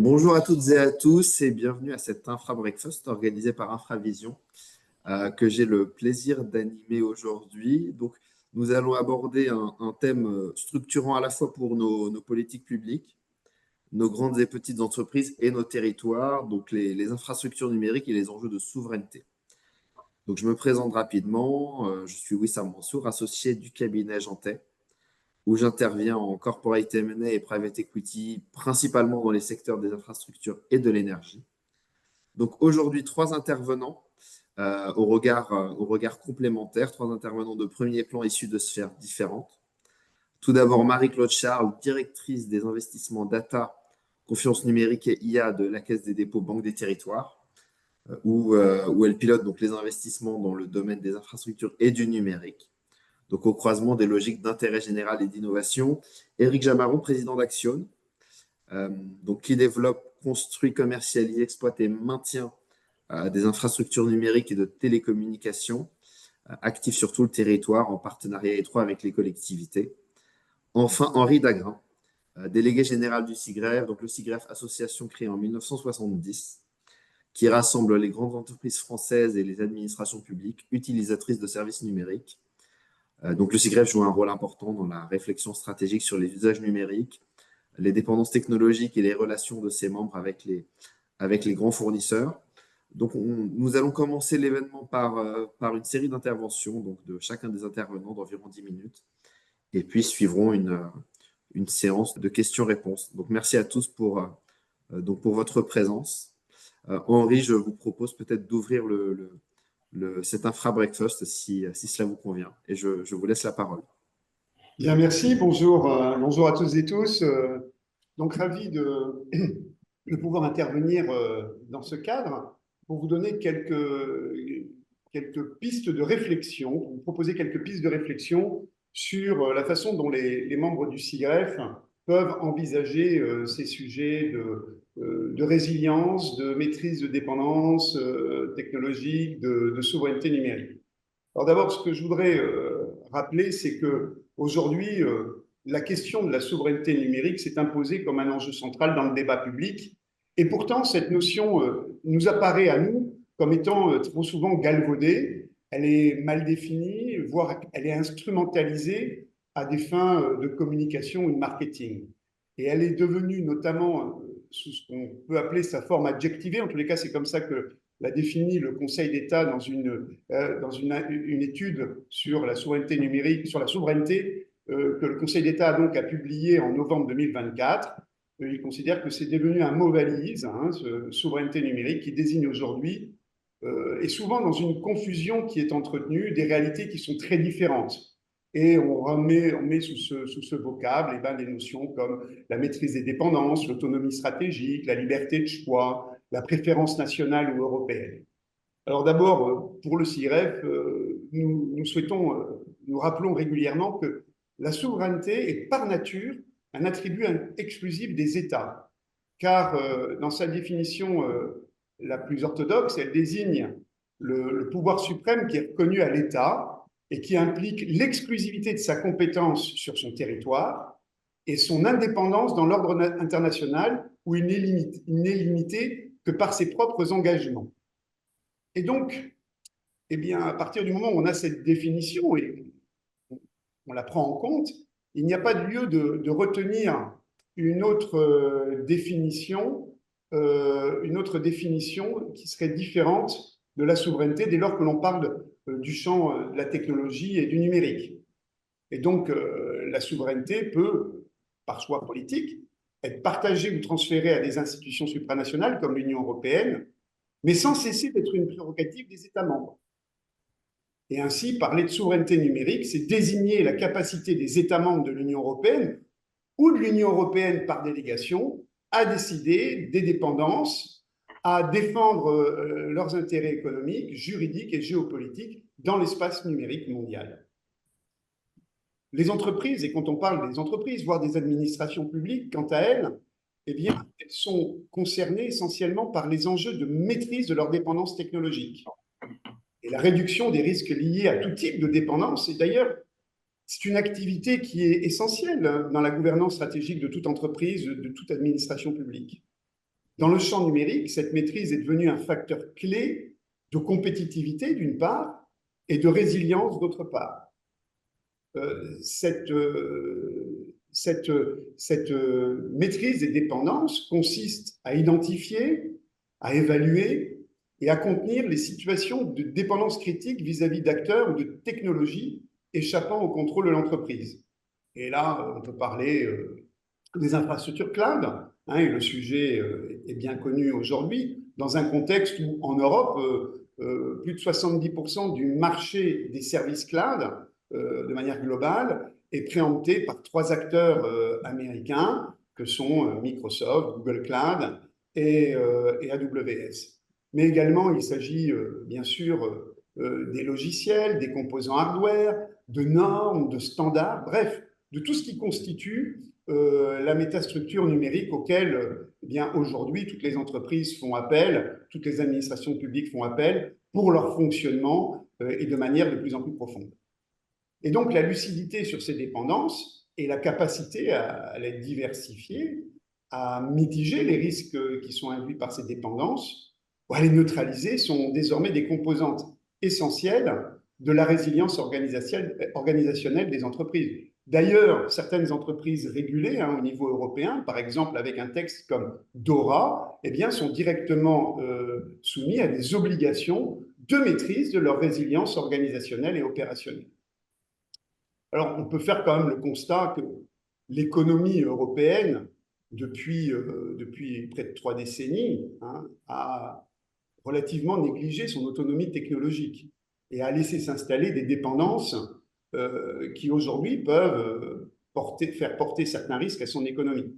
Bonjour à toutes et à tous et bienvenue à cet Infra Breakfast organisé par Infravision que j'ai le plaisir d'animer aujourd'hui. Donc, nous allons aborder un thème structurant à la fois pour nos politiques publiques, nos grandes et petites entreprises et nos territoires, donc les infrastructures numériques et les enjeux de souveraineté. Donc, je me présente rapidement. Je suis Wissam Mansour, associé du cabinet Jantet, où j'interviens en corporate M&A et private equity, principalement dans les secteurs des infrastructures et de l'énergie. Donc aujourd'hui, trois intervenants au regard complémentaire, trois intervenants de premier plan issus de sphères différentes. Tout d'abord, Marie-Claude Charles, directrice des investissements data, confiance numérique et IA de la Caisse des dépôts Banque des Territoires, où elle pilote donc les investissements dans le domaine des infrastructures et du numérique. Donc au croisement des logiques d'intérêt général et d'innovation. Éric Jamarot, président d'Axione, donc qui développe, construit, commercialise, exploite et maintient des infrastructures numériques et de télécommunications, actifs sur tout le territoire en partenariat étroit avec les collectivités. Enfin, Henri Dagrin, délégué général du SIGREF, donc le SIGREF, association créée en 1970, qui rassemble les grandes entreprises françaises et les administrations publiques utilisatrices de services numériques. Donc le SIGREF joue un rôle important dans la réflexion stratégique sur les usages numériques, les dépendances technologiques et les relations de ses membres avec les grands fournisseurs. Donc, nous allons commencer l'événement par une série d'interventions donc de chacun des intervenants d'environ 10 minutes. Et puis suivront une séance de questions-réponses. Donc, merci à tous pour votre présence. Henri, je vous propose peut-être d'ouvrir cet infra breakfast si cela vous convient. Et je vous laisse la parole. Bien, merci. Bonjour, bonjour à toutes et tous. Donc, ravi de pouvoir intervenir dans ce cadre pour vous donner quelques pistes de réflexion, pour vous proposer quelques pistes de réflexion sur la façon dont les membres du SIGREF peuvent envisager ces sujets de résilience, de maîtrise de dépendance technologique, de souveraineté numérique. Alors d'abord, ce que je voudrais rappeler, c'est qu'aujourd'hui, la question de la souveraineté numérique s'est imposée comme un enjeu central dans le débat public. Et pourtant, cette notion nous apparaît à nous comme étant trop souvent galvaudée. Elle est mal définie, voire elle est instrumentalisée à des fins de communication ou de marketing. Et elle est devenue notamment sous ce qu'on peut appeler sa forme adjectivée. En tous les cas, c'est comme ça que l'a défini le Conseil d'État dans une étude sur la souveraineté numérique, sur la souveraineté que le Conseil d'État a publié en novembre 2024. Il considère que c'est devenu un mot valise, souveraineté numérique, qui désigne aujourd'hui, et souvent dans une confusion qui est entretenue, des réalités qui sont très différentes. Et on met sous ce vocable des notions comme la maîtrise des dépendances, l'autonomie stratégique, la liberté de choix, la préférence nationale ou européenne. Alors d'abord, pour le SIGREF, nous rappelons régulièrement que la souveraineté est par nature un attribut exclusif des États, car dans sa définition la plus orthodoxe, elle désigne le pouvoir suprême qui est reconnu à l'État et qui implique l'exclusivité de sa compétence sur son territoire et son indépendance dans l'ordre international où il n'est limité que par ses propres engagements. Et donc, à partir du moment où on a cette définition et on la prend en compte, il n'y a pas de lieu de retenir une autre définition qui serait différente de la souveraineté dès lors que l'on parle du champ de la technologie et du numérique. Et donc, la souveraineté peut, par choix politique, être partagée ou transférée à des institutions supranationales comme l'Union européenne, mais sans cesser d'être une prérogative des États membres. Et ainsi, parler de souveraineté numérique, c'est désigner la capacité des États membres de l'Union européenne ou de l'Union européenne par délégation à décider des dépendances, à défendre leurs intérêts économiques, juridiques et géopolitiques dans l'espace numérique mondial. Les entreprises, et quand on parle des entreprises, voire des administrations publiques, quant à elles, elles sont concernées essentiellement par les enjeux de maîtrise de leur dépendance technologique et la réduction des risques liés à tout type de dépendance. Et d'ailleurs, c'est une activité qui est essentielle dans la gouvernance stratégique de toute entreprise, de toute administration publique. Dans le champ numérique, cette maîtrise est devenue un facteur clé de compétitivité d'une part et de résilience d'autre part. Cette maîtrise des dépendances consiste à identifier, à évaluer et à contenir les situations de dépendance critique vis-à-vis d'acteurs ou de technologies échappant au contrôle de l'entreprise. Et là, on peut parler des infrastructures cloud, hein, et le sujet est bien connu aujourd'hui, dans un contexte où, en Europe, plus de 70% du marché des services cloud, de manière globale, est préempté par 3 acteurs américains, que sont Microsoft, Google Cloud et AWS. Mais également, il s'agit bien sûr des logiciels, des composants hardware, de normes, de standards, bref, de tout ce qui constitue la métastructure numérique auquel, eh bien, aujourd'hui, toutes les entreprises font appel, toutes les administrations publiques font appel pour leur fonctionnement et de manière de plus en plus profonde. Et donc, la lucidité sur ces dépendances et la capacité à les diversifier, à mitiger les risques qui sont induits par ces dépendances, ou à les neutraliser, sont désormais des composantes essentielles de la résilience organisationnelle des entreprises. D'ailleurs, certaines entreprises régulées au niveau européen, par exemple avec un texte comme DORA, eh bien, sont directement soumis à des obligations de maîtrise de leur résilience organisationnelle et opérationnelle. Alors, on peut faire quand même le constat que l'économie européenne, depuis près de 3 décennies, a relativement négligé son autonomie technologique et a laissé s'installer des dépendances qui aujourd'hui peuvent faire porter certains risques à son économie.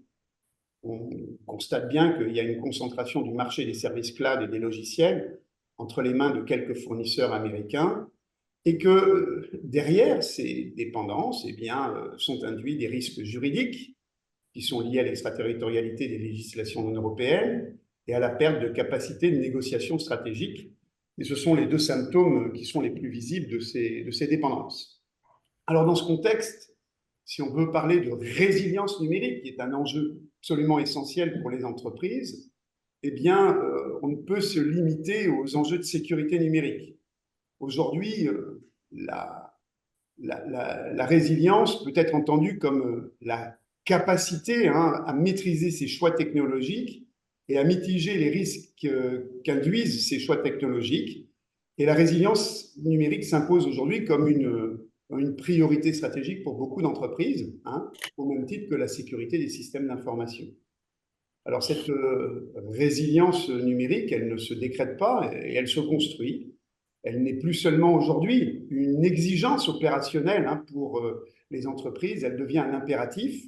On constate bien qu'il y a une concentration du marché des services cloud et des logiciels entre les mains de quelques fournisseurs américains, et que derrière ces dépendances, eh bien, sont induits des risques juridiques qui sont liés à l'extraterritorialité des législations non européennes et à la perte de capacité de négociation stratégique. Et ce sont les 2 symptômes qui sont les plus visibles de ces dépendances. Alors, dans ce contexte, si on veut parler de résilience numérique, qui est un enjeu absolument essentiel pour les entreprises, eh bien, on ne peut se limiter aux enjeux de sécurité numérique. Aujourd'hui, la résilience peut être entendue comme la capacité à maîtriser ses choix technologiques et à mitiger les risques qu'induisent ces choix technologiques. Et la résilience numérique s'impose aujourd'hui comme une priorité stratégique pour beaucoup d'entreprises, au même titre que la sécurité des systèmes d'information. Alors cette résilience numérique, elle ne se décrète pas et elle se construit. Elle n'est plus seulement aujourd'hui une exigence opérationnelle pour les entreprises, elle devient un impératif.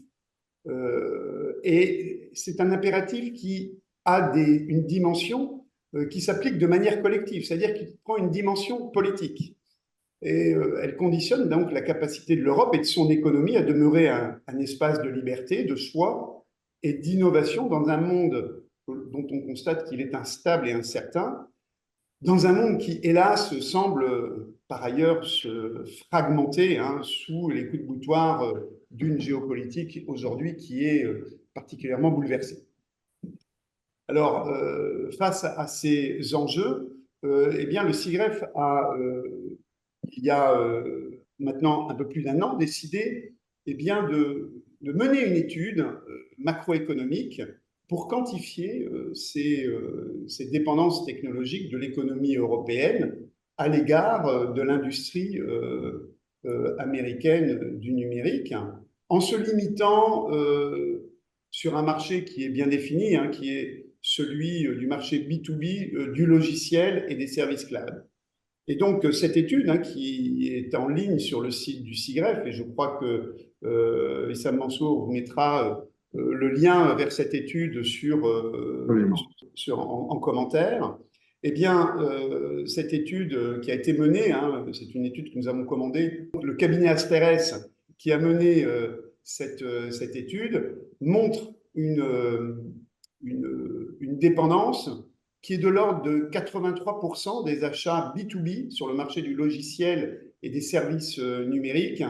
Et c'est un impératif qui a une dimension qui s'applique de manière collective, c'est-à-dire qui prend une dimension politique. Et elle conditionne donc la capacité de l'Europe et de son économie à demeurer un espace de liberté, de choix et d'innovation dans un monde dont on constate qu'il est instable et incertain, dans un monde qui, hélas, semble par ailleurs se fragmenter sous les coups de boutoir d'une géopolitique aujourd'hui qui est particulièrement bouleversée. Alors, face à ces enjeux, eh bien, le SIGREF a, il y a maintenant un peu plus d'1 an, décidé eh bien, de mener une étude macroéconomique pour quantifier ces dépendances technologiques de l'économie européenne à l'égard de l'industrie américaine du numérique, en se limitant sur un marché qui est bien défini, qui est celui du marché B2B, du logiciel et des services cloud. Et donc, cette étude qui est en ligne sur le site du SIGREF, et je crois que Wissam Mansour vous mettra le lien vers cette étude en commentaire. Eh bien, cette étude qui a été menée, c'est une étude que nous avons commandée, le cabinet Asteres qui a mené cette étude montre une dépendance qui est de l'ordre de 83% des achats B2B sur le marché du logiciel et des services numériques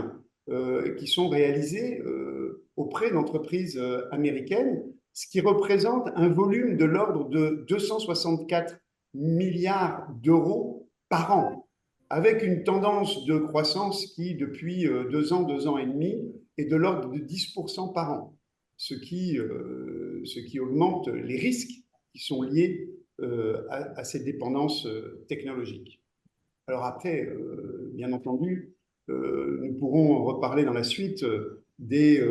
qui sont réalisés auprès d'entreprises américaines, ce qui représente un volume de l'ordre de 264 milliards d'euros par an, avec une tendance de croissance qui, depuis 2 ans et demi, est de l'ordre de 10% par an, ce qui augmente les risques qui sont liés à ces dépendances technologiques. Alors après, bien entendu, nous pourrons reparler dans la suite des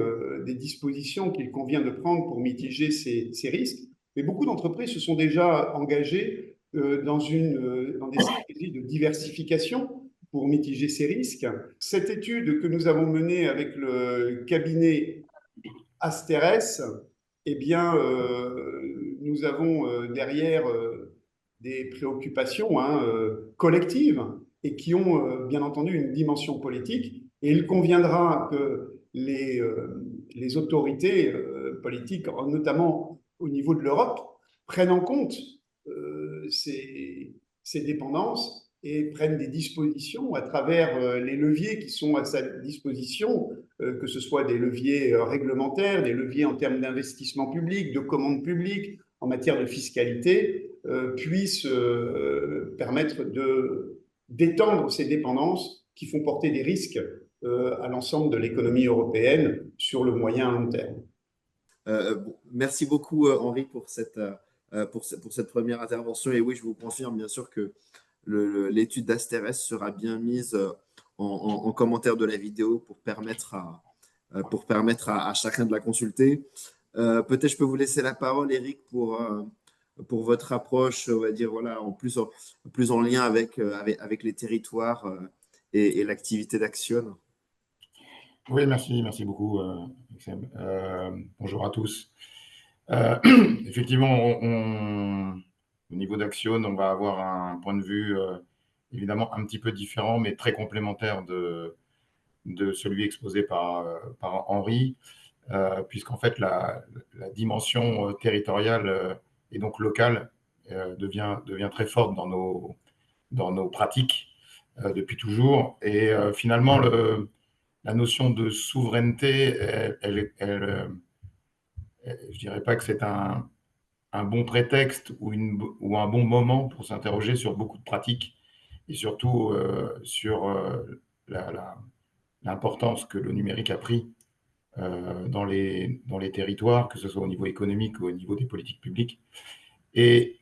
dispositions qu'il convient de prendre pour mitiger ces risques. Mais beaucoup d'entreprises se sont déjà engagées dans des stratégies de diversification pour mitiger ces risques. Cette étude que nous avons menée avec le cabinet Asteres, eh bien, nous avons derrière des préoccupations collectives et qui ont bien entendu une dimension politique. Et il conviendra que les autorités politiques, notamment au niveau de l'Europe, prennent en compte ces dépendances et prennent des dispositions à travers les leviers qui sont à sa disposition, que ce soit des leviers réglementaires, des leviers en termes d'investissement public, de commande publique, en matière de fiscalité, puissent permettre d'étendre ces dépendances qui font porter des risques à l'ensemble de l'économie européenne sur le moyen et long terme. Bon, merci beaucoup, Henri, pour cette première intervention. Et oui, je vous confirme bien sûr que l'étude d'Asterès sera bien mise en commentaire de la vidéo pour permettre à chacun de la consulter. Peut-être je peux vous laisser la parole, Eric, pour votre approche, on va dire, voilà, plus en lien avec les territoires et l'activité d'Action. Oui, merci beaucoup, Maxime. Bonjour à tous. Effectivement, au niveau d'Action, on va avoir un point de vue évidemment un petit peu différent, mais très complémentaire de celui exposé par Henri, puisqu'en fait, la dimension territoriale et donc locale devient très forte dans nos pratiques depuis toujours. Et finalement, la notion de souveraineté, je dirais pas que c'est un bon prétexte ou un bon moment pour s'interroger sur beaucoup de pratiques et surtout sur l'importance que le numérique a pris dans les territoires, que ce soit au niveau économique ou au niveau des politiques publiques. Et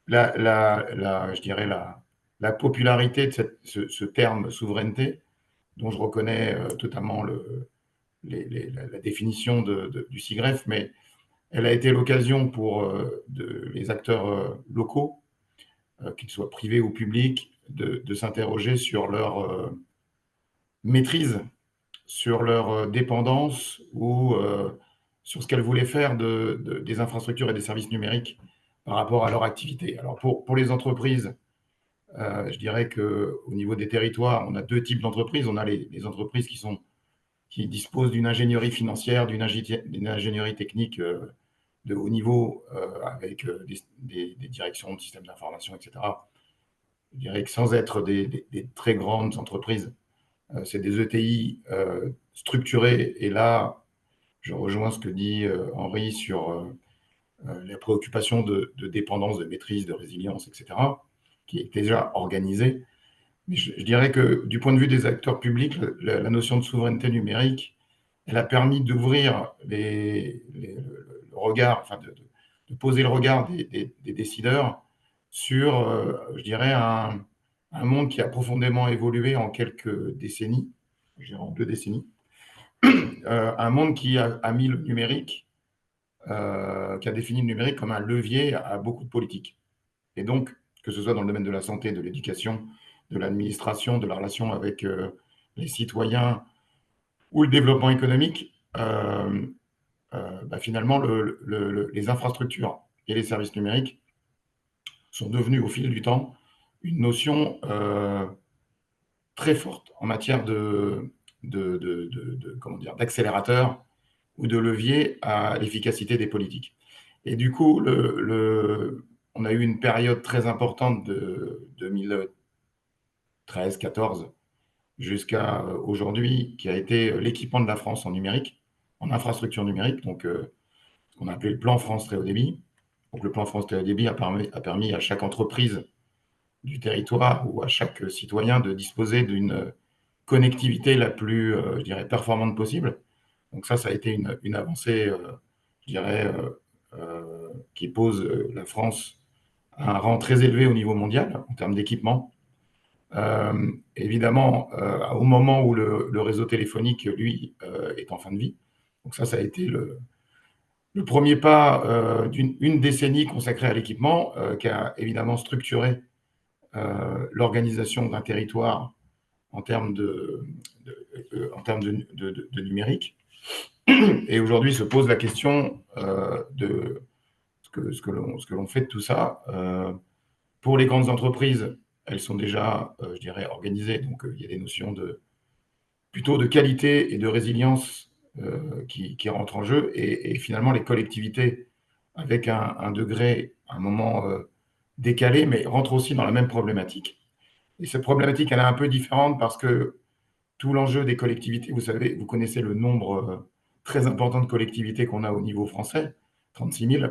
je dirais la popularité de ce terme souveraineté, dont je reconnais totalement la définition du SIGREF, mais elle a été l'occasion pour les acteurs locaux, qu'ils soient privés ou publics, de s'interroger sur leur maîtrise, sur leur dépendance ou sur ce qu'elles voulaient faire des infrastructures et des services numériques par rapport à leur activité. Alors pour les entreprises, je dirais qu'au niveau des territoires, on a deux types d'entreprises. On a les entreprises qui disposent d'une ingénierie financière, d'une ingénierie technique de haut niveau, avec des directions de systèmes d'information, etc. Je dirais que sans être des très grandes entreprises, c'est des ETI structurées. Et là, je rejoins ce que dit Henri sur les préoccupations de dépendance, de maîtrise, de résilience, etc., qui est déjà organisée. Mais je dirais que du point de vue des acteurs publics, la notion de souveraineté numérique, elle a permis d'ouvrir le regard, enfin de poser le regard des décideurs sur, je dirais, un monde qui a profondément évolué en quelques décennies, je dirais en 2 décennies, un monde qui a mis le numérique, qui a défini le numérique comme un levier à beaucoup de politiques. Et donc, que ce soit dans le domaine de la santé, de l'éducation, de l'administration, de la relation avec les citoyens ou le développement économique, finalement, les infrastructures et les services numériques sont devenus au fil du temps une notion très forte en matière d'accélérateur ou de levier à l'efficacité des politiques. Et du coup, on a eu une période très importante de 2013-14 jusqu'à aujourd'hui, qui a été l'équipement de la France en numérique, en infrastructure numérique, donc ce qu'on a appelé le plan France Très Haut Débit. Donc, le plan France Très Haut Débit a permis à chaque entreprise du territoire ou à chaque citoyen de disposer d'une connectivité la plus, je dirais, performante possible. Donc ça a été une avancée, je dirais, qui pose la France à un rang très élevé au niveau mondial en termes d'équipement. Évidemment, au moment où le réseau téléphonique, lui, est en fin de vie. Donc ça a été le premier pas d'une décennie consacrée à l'équipement, qui a évidemment structuré l'organisation d'un territoire en termes de numérique. Et aujourd'hui se pose la question de ce que l'on fait de tout ça. Pour les grandes entreprises, elles sont déjà, je dirais, organisées. Donc, il y a des notions plutôt de qualité et de résilience qui rentrent en jeu. Et finalement, les collectivités, avec un degré, un moment décalé, mais rentrent aussi dans la même problématique. Et cette problématique, elle est un peu différente parce que tout l'enjeu des collectivités, vous savez, vous connaissez le nombre très important de collectivités qu'on a au niveau français, 36 000.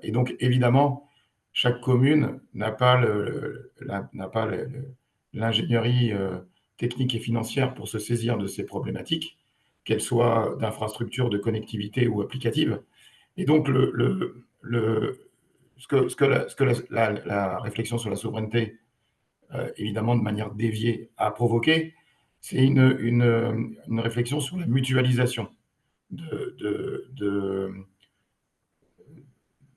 Et donc, évidemment, chaque commune n'a pas l'ingénierie technique et financière pour se saisir de ces problématiques, qu'elles soient d'infrastructures, de connectivité ou applicatives. Et donc, ce que la réflexion sur la souveraineté, évidemment de manière déviée, a provoqué, c'est une réflexion sur la mutualisation de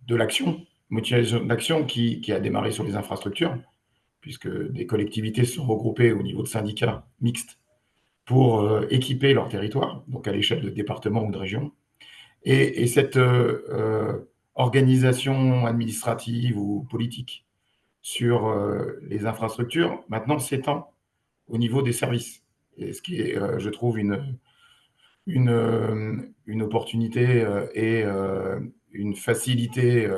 l'action, mutualisation d'action qui a démarré sur les infrastructures, puisque des collectivités se sont regroupées au niveau de syndicats mixtes pour équiper leur territoire, donc à l'échelle de département ou de région. Et cette organisation administrative ou politique sur les infrastructures, maintenant s'étend au niveau des services. Et ce qui est, je trouve, une opportunité et une facilité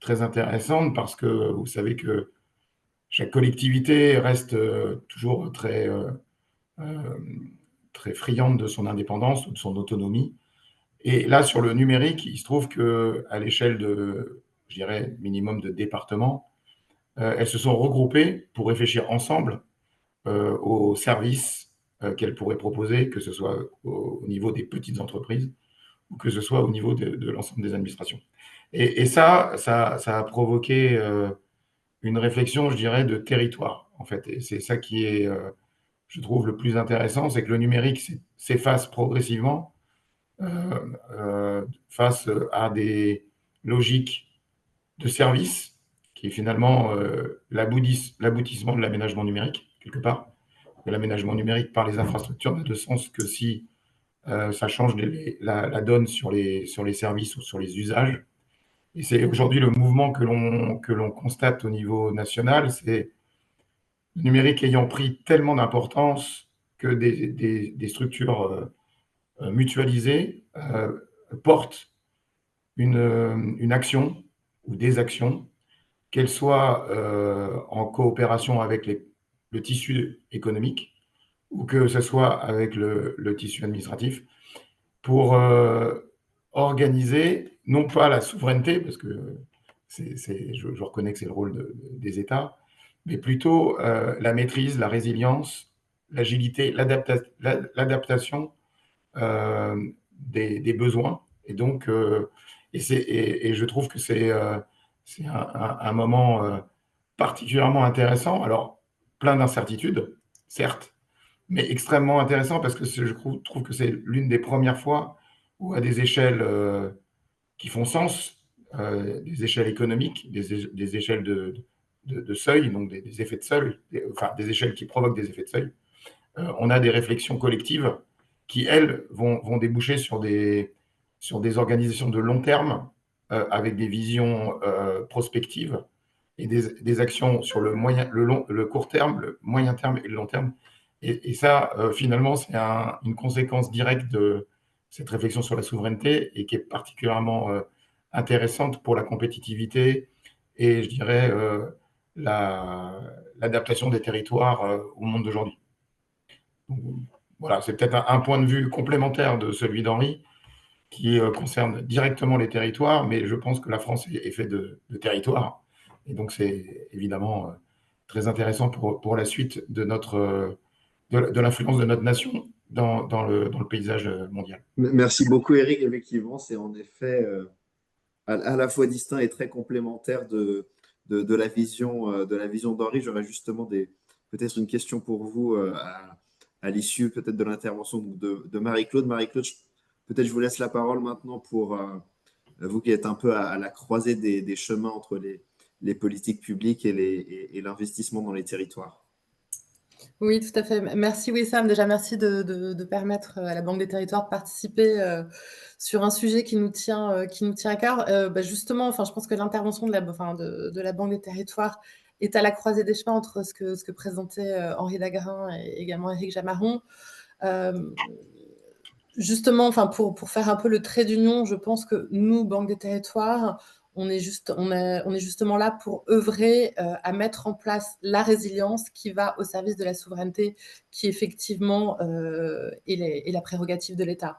très intéressante parce que vous savez que chaque collectivité reste toujours très friande de son indépendance ou de son autonomie. Et là, sur le numérique, il se trouve qu'à l'échelle de, je dirais, minimum de départements, elles se sont regroupées pour réfléchir ensemble aux services qu'elles pourraient proposer, que ce soit au niveau des petites entreprises ou que ce soit au niveau de l'ensemble des administrations. Et ça a provoqué une réflexion, je dirais, de territoire, en fait. Et c'est ça qui est, je trouve, le plus intéressant, c'est que le numérique s'efface progressivement face à des logiques de service qui est finalement l'aboutissement de l'aménagement numérique, quelque part. L'aménagement numérique par les infrastructures n'a de sens que si ça change la donne sur les services ou sur les usages. Et c'est aujourd'hui le mouvement que l'on constate au niveau national, c'est le numérique ayant pris tellement d'importance que des structures mutualisées portent une action ou des actions, qu'elles soient en coopération avec le tissu économique ou que ce soit avec le tissu administratif, pour organiser, non pas la souveraineté, parce que je reconnais que c'est le rôle des États, mais plutôt la maîtrise, la résilience, l'agilité, l'adaptation des besoins. Et donc, et je trouve que c'est un moment particulièrement intéressant. Alors, plein d'incertitudes, certes, mais extrêmement intéressant parce que je trouve que c'est l'une des premières fois où à des échelles qui font sens, des échelles économiques, des échelles de seuil, donc des effets de seuil, enfin des échelles qui provoquent des effets de seuil, on a des réflexions collectives qui, elles, vont déboucher sur des organisations de long terme avec des visions prospectives et des actions sur le court terme, le moyen terme et le long terme. Et ça, finalement, c'est une conséquence directe de cette réflexion sur la souveraineté et qui est particulièrement intéressante pour la compétitivité et, je dirais, l'adaptation des territoires au monde d'aujourd'hui. Voilà, c'est peut-être un point de vue complémentaire de celui d'Henri, qui concerne directement les territoires, mais je pense que la France est faite de territoires. Et donc, c'est évidemment très intéressant pour la suite de l'influence de notre nation dans le paysage mondial. Merci beaucoup, Eric. Effectivement, c'est en effet à la fois distinct et très complémentaire de la vision d'Henri. J'aurais justement peut-être une question pour vous à l'issue peut-être de l'intervention de Marie-Claude. Marie-Claude, peut-être je vous laisse la parole maintenant pour vous qui êtes un peu à la croisée des chemins entre les politiques publiques et l'investissement dans les territoires. Oui, tout à fait. Merci Wissam. Déjà, merci de permettre à la Banque des Territoires de participer sur un sujet qui nous tient à cœur. Justement, enfin, je pense que l'intervention de la Banque des Territoires est à la croisée des chemins entre ce que présentait Henri Dagrin et également Éric Jamaron. Justement, enfin, pour faire un peu le trait d'union, je pense que nous, Banque des Territoires, on est justement là pour œuvrer à mettre en place la résilience qui va au service de la souveraineté, qui effectivement est la prérogative de l'État.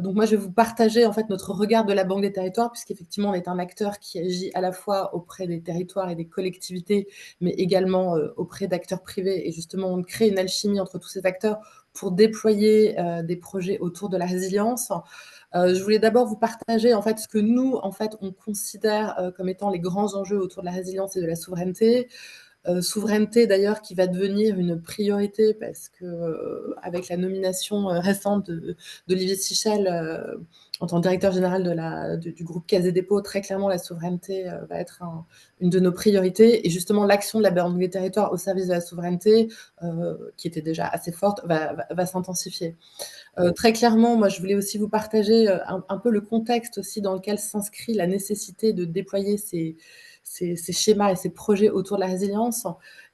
Donc moi, je vais vous partager en fait notre regard de la Banque des Territoires, puisqu'effectivement, on est un acteur qui agit à la fois auprès des territoires et des collectivités, mais également auprès d'acteurs privés. Et justement, on crée une alchimie entre tous ces acteurs pour déployer des projets autour de la résilience. Je voulais d'abord vous partager en fait ce que nous, en fait, on considère comme étant les grands enjeux autour de la résilience et de la souveraineté. Souveraineté d'ailleurs qui va devenir une priorité parce que avec la nomination récente d'Olivier Sichel en tant que directeur général du groupe Caisse des dépôts, très clairement la souveraineté va être une de nos priorités et justement l'action de la Banque des Territoires au service de la souveraineté qui était déjà assez forte va s'intensifier. Très clairement, moi je voulais aussi vous partager un peu le contexte aussi dans lequel s'inscrit la nécessité de déployer ces schémas et ces projets autour de la résilience,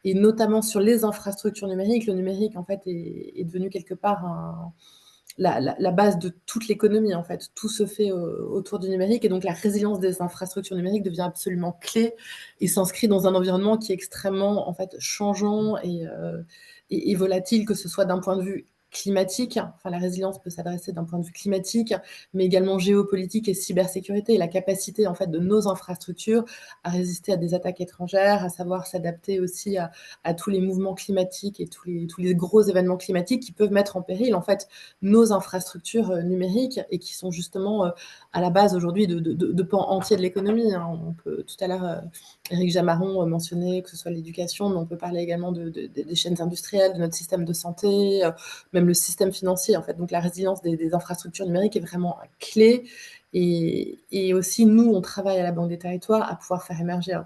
et notamment sur les infrastructures numériques. Le numérique, en fait, est devenu quelque part la base de toute l'économie, en fait. Tout se fait autour du numérique, et donc la résilience des infrastructures numériques devient absolument clé et s'inscrit dans un environnement qui est extrêmement, en fait, changeant et volatile, que ce soit d'un point de vue climatique, enfin la résilience peut s'adresser d'un point de vue climatique, mais également géopolitique et cybersécurité, et la capacité en fait de nos infrastructures à résister à des attaques étrangères, à savoir s'adapter aussi à tous les mouvements climatiques et tous les gros événements climatiques qui peuvent mettre en péril en fait nos infrastructures numériques et qui sont justement à la base aujourd'hui de pans entiers de l'économie. On peut tout à l'heure, Éric Jamaron mentionnait que ce soit l'éducation, mais on peut parler également des chaînes industrielles, de notre système de santé, même le système financier, en fait. Donc, la résilience des infrastructures numériques est vraiment clé. Et aussi, nous, on travaille à la Banque des Territoires à pouvoir faire émerger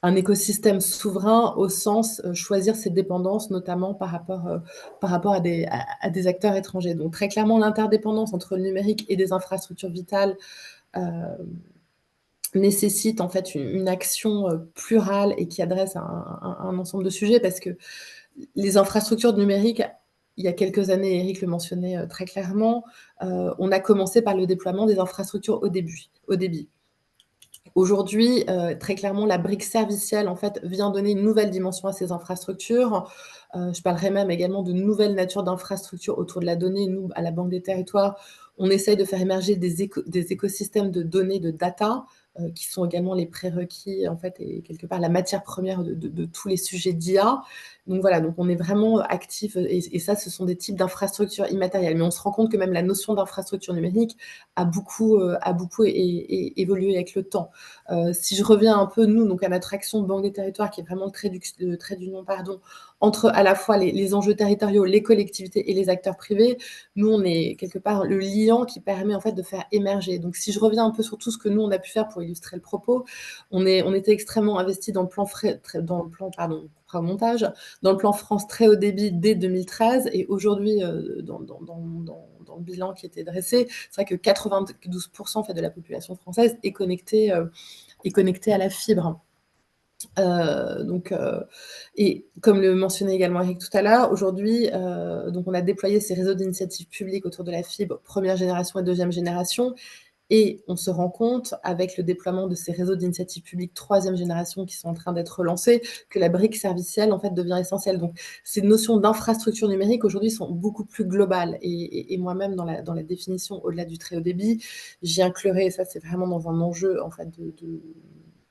un écosystème souverain au sens choisir ses dépendances, notamment par rapport à des acteurs étrangers. Donc, très clairement, l'interdépendance entre le numérique et des infrastructures vitales nécessite en fait une action plurale et qui adresse un ensemble de sujets, parce que les infrastructures numériques, il y a quelques années, Eric le mentionnait très clairement, on a commencé par le déploiement des infrastructures au débit. Aujourd'hui, très clairement, la brique servicielle, en fait, vient donner une nouvelle dimension à ces infrastructures. Je parlerai même également de nouvelles natures d'infrastructures autour de la donnée. Nous, à la Banque des Territoires, on essaye de faire émerger des écosystèmes de données, de data, qui sont également les prérequis, en fait, et quelque part la matière première de tous les sujets d'IA. Donc voilà, donc on est vraiment actif, et ça, ce sont des types d'infrastructures immatérielles. Mais on se rend compte que même la notion d'infrastructure numérique a beaucoup évolué avec le temps. Si je reviens un peu, nous, donc à notre action de Banque des Territoires, qui est vraiment le trait d'union, entre à la fois les enjeux territoriaux, les collectivités et les acteurs privés, nous, on est quelque part le liant qui permet en fait de faire émerger. Donc, si je reviens un peu sur tout ce que nous, on a pu faire pour illustrer le propos, on était extrêmement investis dans le plan dans le plan France très haut débit dès 2013, et aujourd'hui, dans le bilan qui était dressé, c'est vrai que 92% en fait, de la population française est connectée à la fibre. Et comme le mentionnait également Eric tout à l'heure, aujourd'hui, donc on a déployé ces réseaux d'initiatives publiques autour de la fibre première génération et deuxième génération. Et on se rend compte, avec le déploiement de ces réseaux d'initiatives publiques troisième génération qui sont en train d'être relancés, que la brique servicielle, en fait, devient essentielle. Donc, ces notions d'infrastructure numérique, aujourd'hui, sont beaucoup plus globales. Et moi-même, dans la définition, au-delà du très haut débit, j'y inclurai, et ça, c'est vraiment dans un enjeu, en fait,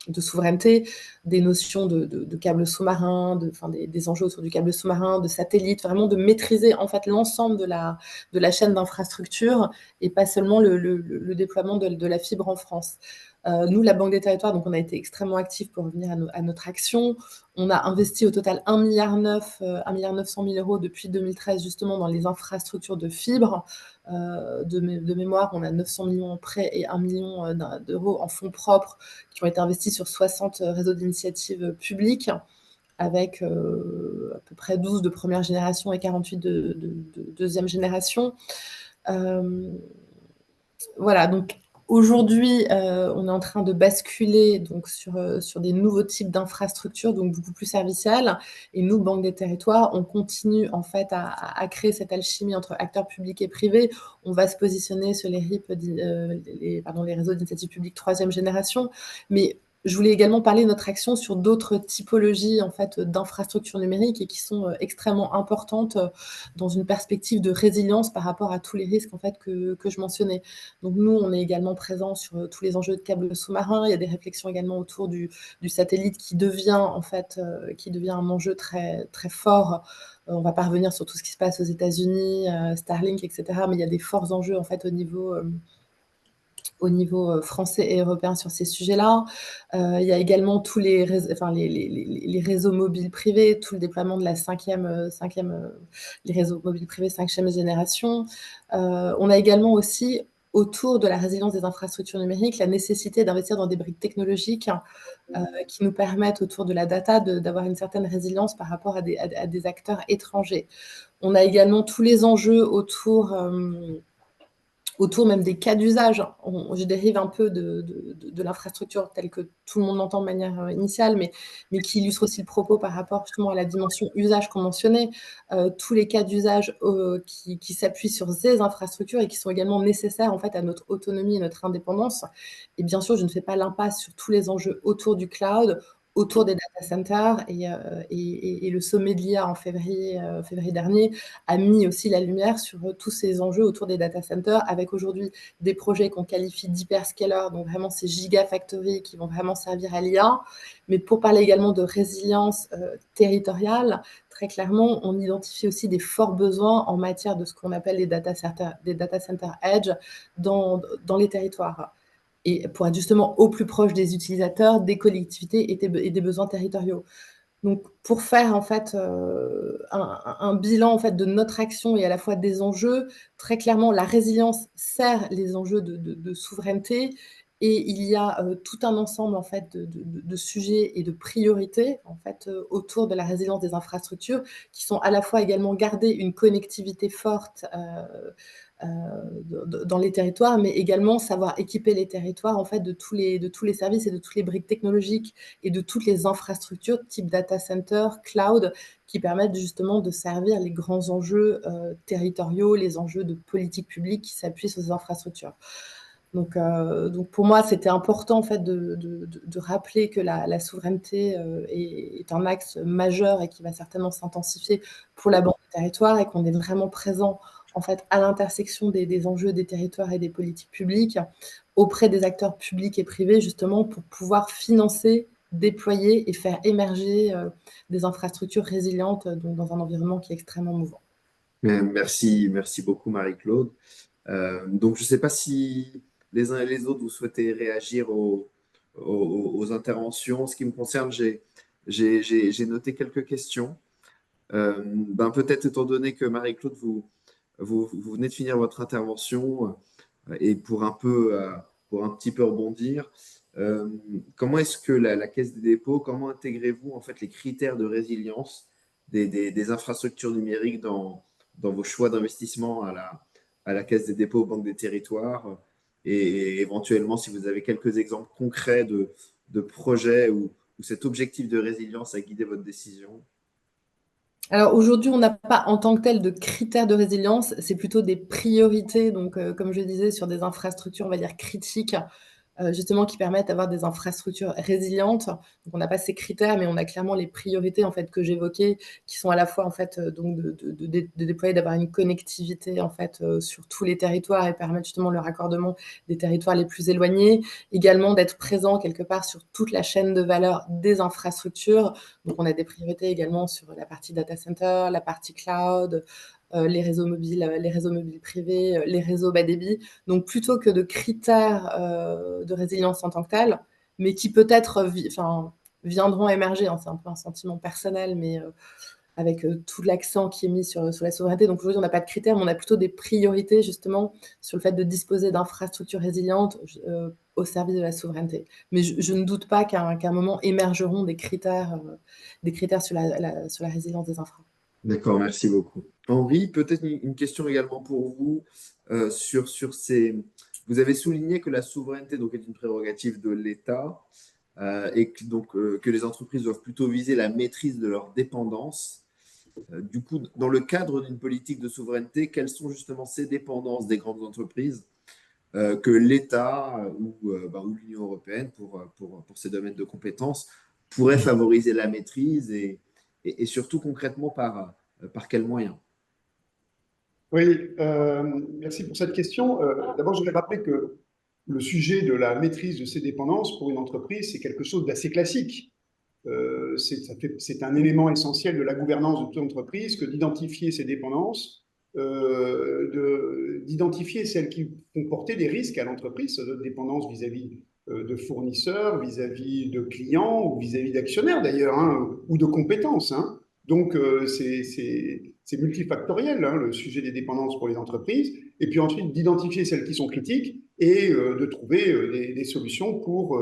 de souveraineté, des notions de câbles sous-marins, des enjeux autour du câble sous-marin, de satellites, vraiment de maîtriser en fait l'ensemble de la chaîne d'infrastructure et pas seulement le déploiement de la fibre en France. Nous, la Banque des Territoires, donc on a été extrêmement actifs pour revenir à notre action. On a investi au total 1,9 milliard depuis 2013 justement dans les infrastructures de fibre. De mémoire, on a 900 millions en prêts et 1 million d'euros en fonds propres qui ont été investis sur 60 réseaux d'initiatives publiques avec à peu près 12 de première génération et 48 de deuxième génération. Voilà, donc aujourd'hui, on est en train de basculer donc, sur des nouveaux types d'infrastructures, donc beaucoup plus servicielles. Et nous, Banque des Territoires, on continue en fait à créer cette alchimie entre acteurs publics et privés. On va se positionner sur les RIP, les réseaux d'initiative publique troisième génération. Mais je voulais également parler de notre action sur d'autres typologies en fait, d'infrastructures numériques et qui sont extrêmement importantes dans une perspective de résilience par rapport à tous les risques en fait, que je mentionnais. Donc nous, on est également présents sur tous les enjeux de câbles sous-marins. Il y a des réflexions également autour du satellite qui devient en fait, un enjeu très, très fort. On ne va pas revenir sur tout ce qui se passe aux États-Unis, Starlink, etc. Mais il y a des forts enjeux en fait, au niveau français et européen sur ces sujets-là. Il y a également tous les réseaux mobiles privés, tout le déploiement de la les réseaux mobiles privés 5e génération. On a également aussi, autour de la résilience des infrastructures numériques, la nécessité d'investir dans des briques technologiques qui nous permettent, autour de la data, d'avoir une certaine résilience par rapport à des acteurs étrangers. On a également tous les enjeux autour même des cas d'usage. Je dérive un peu de l'infrastructure telle que tout le monde l'entend de manière initiale, mais qui illustre aussi le propos par rapport justement à la dimension usage qu'on mentionnait. Tous les cas d'usage qui s'appuient sur ces infrastructures et qui sont également nécessaires en fait, à notre autonomie et notre indépendance. Et bien sûr, je ne fais pas l'impasse sur tous les enjeux autour du cloud, autour des data centers, et le sommet de l'IA en février dernier a mis aussi la lumière sur tous ces enjeux autour des data centers, avec aujourd'hui des projets qu'on qualifie d'hyperscalers, donc vraiment ces gigafactories qui vont vraiment servir à l'IA. Mais pour parler également de résilience territoriale, très clairement, on identifie aussi des forts besoins en matière de ce qu'on appelle des data centers edge dans les territoires. Et pour être justement au plus proche des utilisateurs, des collectivités et des besoins territoriaux. Donc, pour faire en fait un bilan en fait de notre action et à la fois des enjeux, très clairement, la résilience sert les enjeux de souveraineté, et il y a tout un ensemble en fait de sujets et de priorités en fait autour de la résilience des infrastructures, qui sont à la fois également garder une connectivité forte dans les territoires, mais également savoir équiper les territoires en fait de tous les services et de toutes les briques technologiques et de toutes les infrastructures type data center, cloud, qui permettent justement de servir les grands enjeux territoriaux, les enjeux de politique publique qui s'appuient sur ces infrastructures. Donc pour moi, c'était important en fait de rappeler que la souveraineté est un axe majeur et qui va certainement s'intensifier pour la Banque des Territoires, et qu'on est vraiment présent en fait à l'intersection des enjeux des territoires et des politiques publiques auprès des acteurs publics et privés, justement pour pouvoir financer, déployer et faire émerger des infrastructures résilientes donc dans un environnement qui est extrêmement mouvant. Merci beaucoup Marie-Claude. Donc je ne sais pas si les uns et les autres vous souhaitez réagir aux interventions. En ce qui me concerne, j'ai noté quelques questions. Peut-être étant donné que Marie-Claude, vous venez de finir votre intervention, et pour un petit peu rebondir, comment est-ce que la Caisse des dépôts, comment intégrez-vous en fait les critères de résilience des infrastructures numériques dans vos choix d'investissement à la Caisse des dépôts, Banque des Territoires, et éventuellement si vous avez quelques exemples concrets de projets où cet objectif de résilience a guidé votre décision? Alors aujourd'hui, on n'a pas en tant que tel de critères de résilience, c'est plutôt des priorités. Donc, comme je disais, sur des infrastructures, on va dire critiques, justement qui permettent d'avoir des infrastructures résilientes. Donc on n'a pas ces critères, mais on a clairement les priorités en fait que j'évoquais, qui sont à la fois en fait donc de déployer, d'avoir une connectivité en fait sur tous les territoires et permettre justement le raccordement des territoires les plus éloignés. Également d'être présent quelque part sur toute la chaîne de valeur des infrastructures. Donc on a des priorités également sur la partie data center, la partie cloud, les réseaux mobiles privés, les réseaux bas débit. Donc plutôt que de critères de résilience en tant que tel, mais qui peut-être viendront émerger, hein, c'est un peu un sentiment personnel, mais avec tout l'accent qui est mis sur la souveraineté. Donc aujourd'hui, on n'a pas de critères, mais on a plutôt des priorités justement sur le fait de disposer d'infrastructures résilientes au service de la souveraineté. Mais je ne doute pas qu'à un moment émergeront des critères sur la résilience des infra. D'accord, merci beaucoup. Henri, peut-être une question également pour vous sur ces. Vous avez souligné que la souveraineté donc, est une prérogative de l'État et que, donc, que les entreprises doivent plutôt viser la maîtrise de leur dépendance. Du coup, dans le cadre d'une politique de souveraineté, quelles sont justement ces dépendances des grandes entreprises que l'État ou l'Union européenne, pour ces domaines de compétences, pourrait favoriser la maîtrise et surtout concrètement par quels moyens? Oui, merci pour cette question. D'abord, je voudrais rappeler que le sujet de la maîtrise de ses dépendances pour une entreprise, c'est quelque chose d'assez classique. C'est un élément essentiel de la gouvernance de toute entreprise que d'identifier ses dépendances, d'identifier celles qui font porter des risques à l'entreprise, de dépendance vis-à-vis de fournisseurs, vis-à-vis de clients ou vis-à-vis d'actionnaires d'ailleurs, hein, ou de compétences. Hein. Donc c'est multifactoriel, hein, le sujet des dépendances pour les entreprises. Et puis ensuite d'identifier celles qui sont critiques et de trouver des solutions pour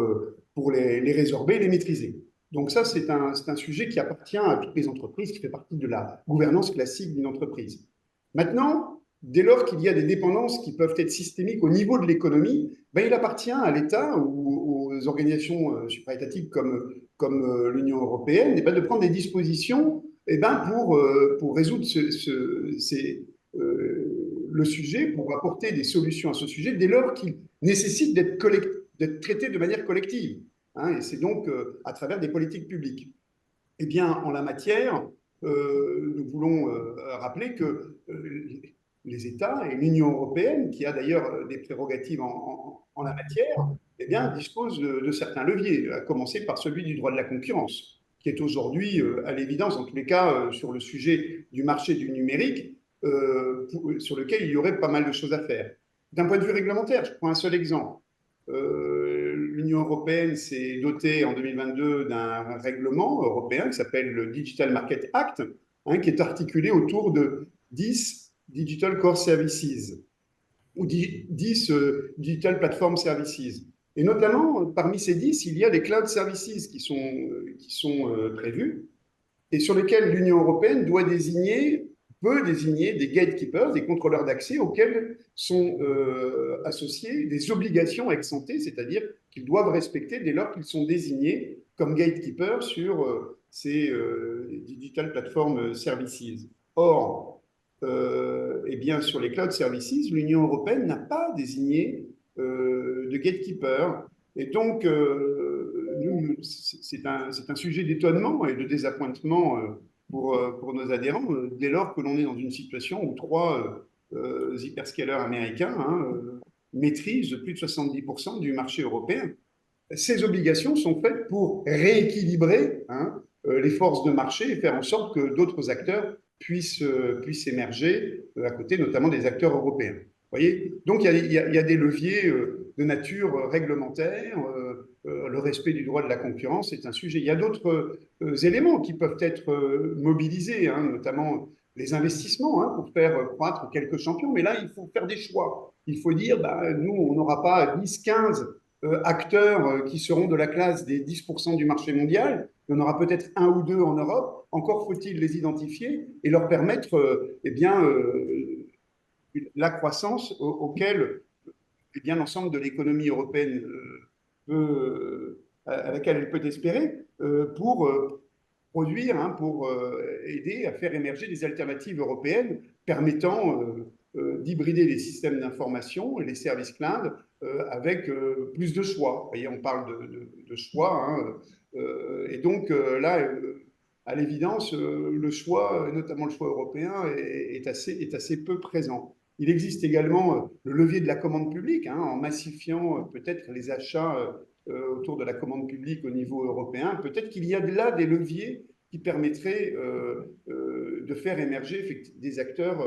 les résorber, les maîtriser. Donc ça, c'est un sujet qui appartient à toutes les entreprises, qui fait partie de la gouvernance classique d'une entreprise. Maintenant, dès lors qu'il y a des dépendances qui peuvent être systémiques au niveau de l'économie, ben, il appartient à l'État ou aux organisations supraétatiques comme l'Union européenne eh ben, de prendre des dispositions eh ben, pour résoudre le sujet, pour apporter des solutions à ce sujet, dès lors qu'il nécessite d'être traité de manière collective. Hein, et c'est donc à travers des politiques publiques. Eh bien, en la matière, nous voulons rappeler que les États et l'Union européenne, qui a d'ailleurs des prérogatives en la matière, eh bien, disposent de certains leviers, à commencer par celui du droit de la concurrence, qui est aujourd'hui, à l'évidence, en tous les cas, sur le sujet du marché du numérique, sur lequel il y aurait pas mal de choses à faire. D'un point de vue réglementaire, je prends un seul exemple. L'Union européenne s'est dotée en 2022 d'un règlement européen qui s'appelle le Digital Market Act, hein, qui est articulé autour de 10 Digital Core Services ou 10 Digital Platform Services. Et notamment, parmi ces 10, il y a des Cloud Services qui sont prévus et sur lesquels l'Union européenne peut désigner des gatekeepers, des contrôleurs d'accès auxquels sont associées des obligations ex ante, c'est-à-dire qu'ils doivent respecter dès lors qu'ils sont désignés comme gatekeepers sur ces digital platform services. Or, eh bien, sur les cloud services, l'Union européenne n'a pas désigné de gatekeeper. Et donc, c'est un sujet d'étonnement et de désappointement pour nos adhérents, dès lors que l'on est dans une situation où trois hyperscalers américains maîtrisent plus de 70% du marché européen. Ces obligations sont faites pour rééquilibrer les forces de marché et faire en sorte que d'autres acteurs puissent émerger à côté, notamment des acteurs européens. Vous voyez, donc il y a des leviers de nature réglementaire, le respect du droit de la concurrence est un sujet. Il y a d'autres éléments qui peuvent être mobilisés, notamment les investissements pour faire croître quelques champions. Mais là, il faut faire des choix. Il faut dire, nous, on n'aura pas 10, 15 acteurs qui seront de la classe des 10% du marché mondial. Il y en aura peut-être un ou deux en Europe. Encore faut-il les identifier et leur permettre la croissance auquel l'ensemble de l'économie européenne à laquelle elle peut espérer pour produire pour aider à faire émerger des alternatives européennes permettant d'hybrider les systèmes d'information et les services cloud avec plus de choix. Vous voyez, on parle de choix. Et donc là, à l'évidence, le choix, notamment le choix européen, est assez peu présent. Il existe également le levier de la commande publique, en massifiant peut-être les achats autour de la commande publique au niveau européen. Peut-être qu'il y a là des leviers qui permettraient de faire émerger des acteurs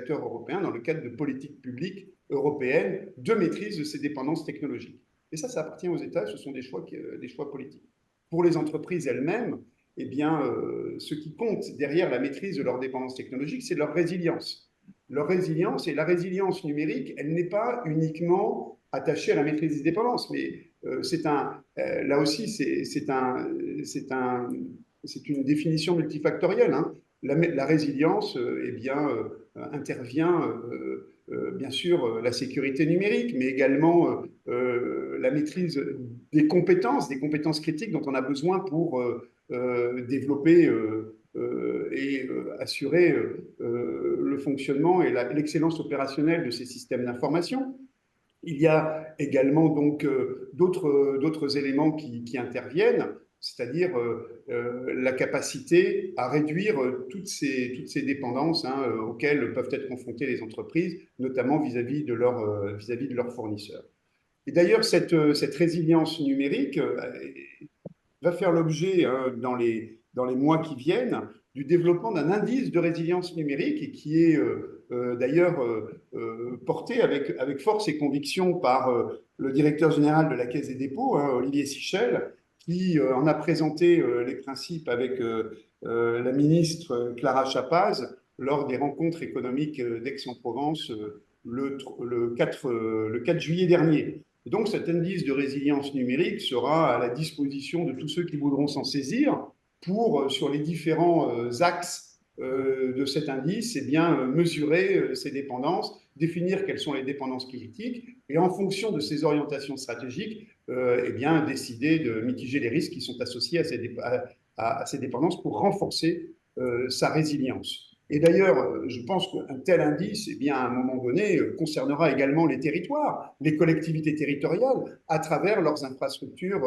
européens dans le cadre de politiques publiques européennes de maîtrise de ces dépendances technologiques. Et ça appartient aux États, ce sont des choix politiques. Pour les entreprises elles-mêmes, eh bien, ce qui compte derrière la maîtrise de leur dépendance technologique, c'est leur résilience. Leur résilience, et la résilience numérique, elle n'est pas uniquement attachée à la maîtrise des dépendances, mais là aussi, c'est une définition multifactorielle. La résilience intervient, bien sûr, la sécurité numérique, mais également la maîtrise des compétences critiques dont on a besoin pour développer et assurer le fonctionnement et l'excellence opérationnelle de ces systèmes d'information. Il y a également donc d'autres éléments qui interviennent, c'est-à-dire la capacité à réduire toutes ces dépendances auxquelles peuvent être confrontées les entreprises, notamment vis-à-vis de leurs fournisseurs. Et d'ailleurs, cette résilience numérique va faire l'objet dans les mois qui viennent du développement d'un indice de résilience numérique et qui est d'ailleurs porté avec force et conviction par le directeur général de la Caisse des dépôts, Olivier Sichel, qui en a présenté les principes avec la ministre Clara Chapaz lors des rencontres économiques d'Aix-en-Provence le 4 juillet dernier. Et donc cet indice de résilience numérique sera à la disposition de tous ceux qui voudront s'en saisir pour, sur les différents axes de cet indice, mesurer ces dépendances, définir quelles sont les dépendances critiques et en fonction de ces orientations stratégiques, décider de mitiger les risques qui sont associés à ces dépendances pour renforcer sa résilience. Et d'ailleurs, je pense qu'un tel indice, à un moment donné, concernera également les territoires, les collectivités territoriales, à travers leurs infrastructures,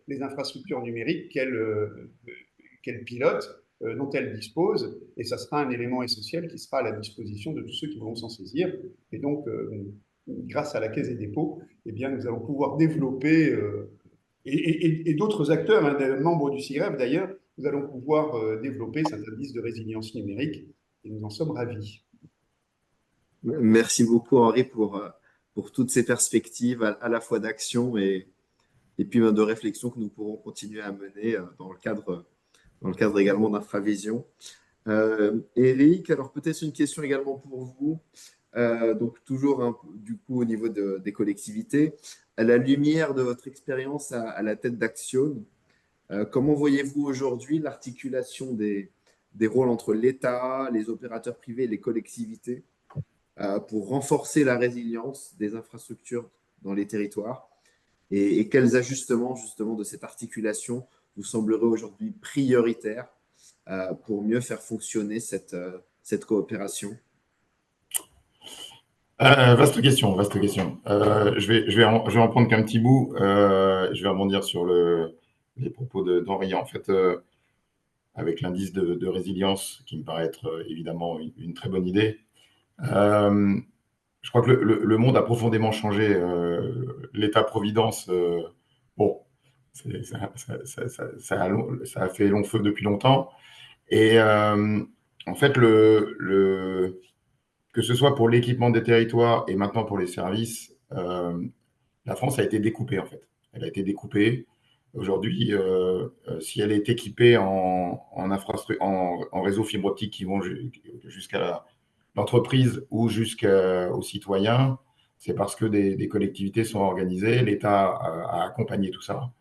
les infrastructures numériques qu'elles pilotent, dont elles disposent, et ça sera un élément essentiel qui sera à la disposition de tous ceux qui vont s'en saisir. Et donc, grâce à la Caisse des dépôts, nous allons pouvoir développer, et d'autres acteurs, des membres du CIGREF d'ailleurs, nous allons pouvoir développer cet indice de résilience numérique, et nous en sommes ravis. Merci beaucoup, Henri, pour toutes ces perspectives à la fois d'action et puis de réflexion que nous pourrons continuer à mener dans le cadre également d'Infravision. Eric, alors peut-être une question également pour vous. Donc toujours du coup au niveau des collectivités, à la lumière de votre expérience à la tête d'Axione, comment voyez-vous aujourd'hui l'articulation des rôles entre l'État, les opérateurs privés et les collectivités pour renforcer la résilience des infrastructures dans les territoires et quels ajustements justement de cette articulation vous sembleraient aujourd'hui prioritaires pour mieux faire fonctionner cette coopération? Vaste question. Je vais en prendre qu'un petit bout. Je vais rebondir sur les propos d'Henri. En fait, avec l'indice de résilience, qui me paraît être évidemment une très bonne idée. Je crois que le monde a profondément changé. L'État-providence, ça a fait long feu depuis longtemps. Et en fait, que ce soit pour l'équipement des territoires et maintenant pour les services, la France a été découpée en fait. Elle a été découpée. Aujourd'hui, si elle est équipée en réseau fibre optique qui vont jusqu'à l'entreprise ou jusqu'aux citoyens, c'est parce que des collectivités sont organisées, l'État a accompagné tout ça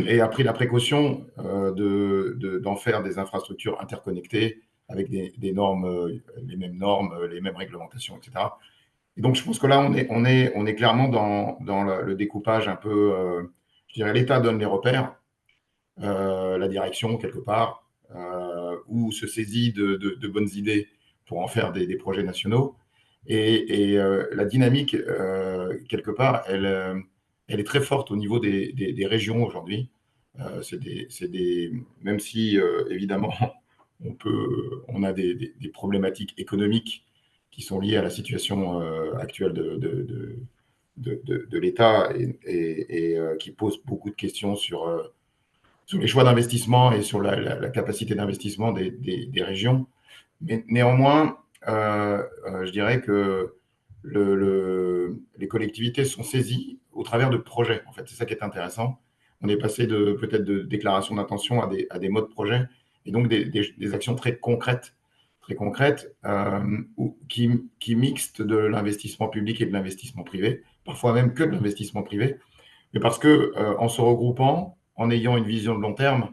et a pris la précaution d'en faire des infrastructures interconnectées avec des normes, les mêmes normes, les mêmes réglementations, etc. Et donc, je pense que là, on est clairement dans le découpage un peu, je dirais, l'État donne les repères, la direction, quelque part, ou se saisit de bonnes idées pour en faire des projets nationaux. Et la dynamique, quelque part, elle est très forte au niveau des régions aujourd'hui. Même si, évidemment, on a des problématiques économiques qui sont liées à la situation actuelle de l'État et qui posent beaucoup de questions sur les choix d'investissement et sur la capacité d'investissement des régions. Mais néanmoins, je dirais que les collectivités sont saisies au travers de projets. En fait, c'est ça qui est intéressant. On est passé peut-être de déclarations d'intention à des modes projets et donc des actions très concrètes qui mixent de l'investissement public et de l'investissement privé, parfois même que de l'investissement privé, mais parce que en se regroupant, en ayant une vision de long terme,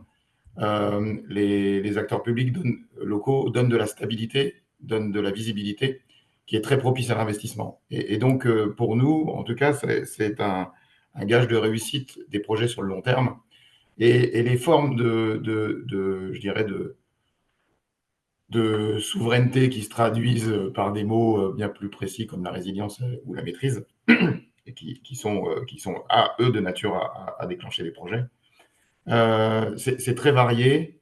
les acteurs publics locaux donnent de la stabilité, donnent de la visibilité, qui est très propice à l'investissement. Et donc, pour nous, en tout cas, c'est un gage de réussite des projets sur le long terme. Et les formes je dirais, de souveraineté qui se traduisent par des mots bien plus précis comme la résilience ou la maîtrise, et qui sont à eux de nature à déclencher des projets. C'est très varié,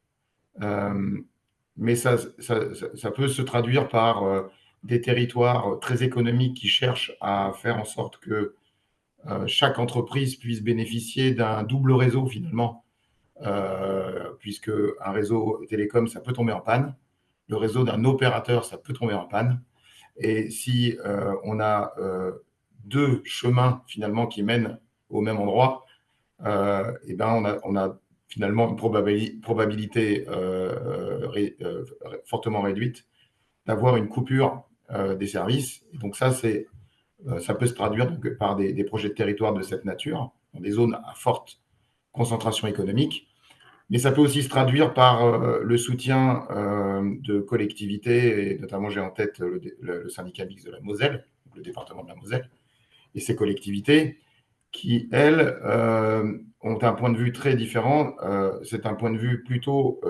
mais ça peut se traduire par des territoires très économiques qui cherchent à faire en sorte que chaque entreprise puisse bénéficier d'un double réseau finalement, puisque un réseau télécom, ça peut tomber en panne, le réseau d'un opérateur, ça peut tomber en panne, et si on a deux chemins finalement qui mènent au même endroit, et ben on a finalement une probabilité fortement réduite d'avoir une coupure des services. Et donc ça peut se traduire donc par des projets de territoire de cette nature, dans des zones à forte concentration économique, mais ça peut aussi se traduire par le soutien de collectivités, et notamment j'ai en tête le syndicat mixte de la Moselle, le département de la Moselle, et ces collectivités qui, elles, ont un point de vue très différent. C'est un point de vue plutôt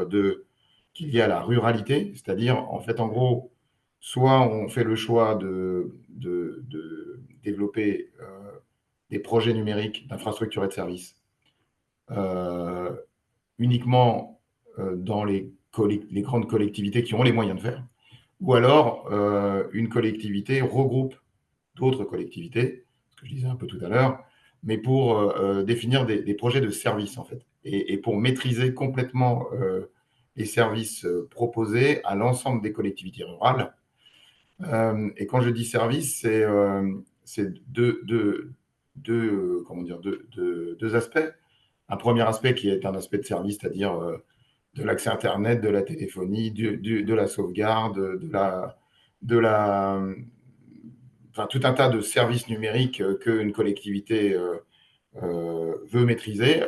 qui est lié à la ruralité, c'est-à-dire, en fait, en gros, soit on fait le choix de développer des projets numériques d'infrastructures et de services uniquement dans les grandes collectivités qui ont les moyens de faire, ou alors une collectivité regroupe d'autres collectivités, ce que je disais un peu tout à l'heure, mais pour définir des projets de services, en fait, et pour maîtriser complètement les services proposés à l'ensemble des collectivités rurales. Et quand je dis services, c'est deux aspects. Un premier aspect qui est un aspect de service, c'est-à-dire de l'accès Internet, de la téléphonie, de la sauvegarde, enfin, tout un tas de services numériques qu'une collectivité veut maîtriser,